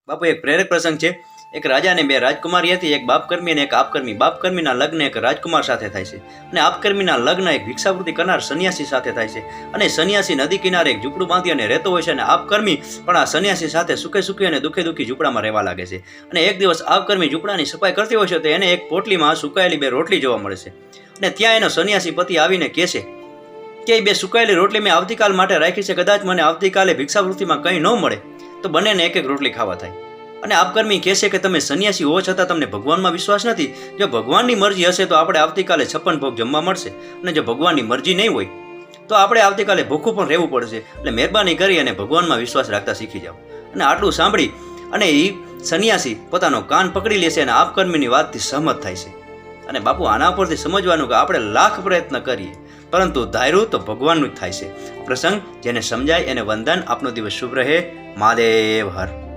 બાપુ એક પ્રેરક પ્રસંગ છે. એક રાજા અને બે રાજકુમારી હતી. એક બાપકર્મી અને એક આપકર્મી. બાપકર્મીના લગ્ન એક રાજકુમાર સાથે થાય છે અને આપકર્મીના લગ્ન એક ભિક્ષાવૃત્તિ કરનાર સન્યાસી સાથે થાય છે. અને સન્યાસી નદી કિનારે એક ઝૂંપડું બાંધી અને રહેતો હોય છે અને આપકર્મી પણ આ સન્યાસી સાથે સુખે સુખી અને દુઃખે દુઃખી ઝૂંપડામાં રહેવા લાગે છે. અને એક દિવસ આપકર્મી ઝૂંપડાની સફાઈ કરતી હોય છે તો એને એક પોટલીમાં સુકાયેલી બે રોટલી જોવા મળે છે. અને ત્યાં એનો સન્યાસી પતિ આવીને કહે છે કે એ બે સુકાયેલી રોટલી મેં આવતીકાલ માટે રાખી છે. કદાચ મને આવતીકાલે ભિક્ષાવૃત્તિમાં કંઈ ન મળે તો બંનેને એક એક રોટલી ખાવા થાય. અને આપકર્મી કહે છે કે તમે સન્યાસી હોવા છતાં તમને ભગવાનમાં વિશ્વાસ નથી. જો ભગવાનની મરજી હશે તો આપણે આવતીકાલે 56 ભોગ જમવા મળશે, અને જો ભગવાનની મરજી નહીં હોય તો આપણે આવતીકાલે ભૂખું પણ રહેવું પડશે. એટલે મહેરબાની કરી અને ભગવાનમાં વિશ્વાસ રાખતા શીખી જાઓ. અને આટલું સાંભળી અને એ સન્યાસી પોતાનો કાન પકડી લે છે અને આપકર્મીની વાતથી સહમત થાય છે. અને બાપુ આના પરથી સમજવાનું કે આપણે લાખ પ્રયત્ન કરીએ પરંતુ ધાર્યું તો ભગવાનનું જ થાય છે. પ્રસંગ જેને સમજાય એને વંદન. આપનો દિવસ શુભ રહે. મહાદેવ હર.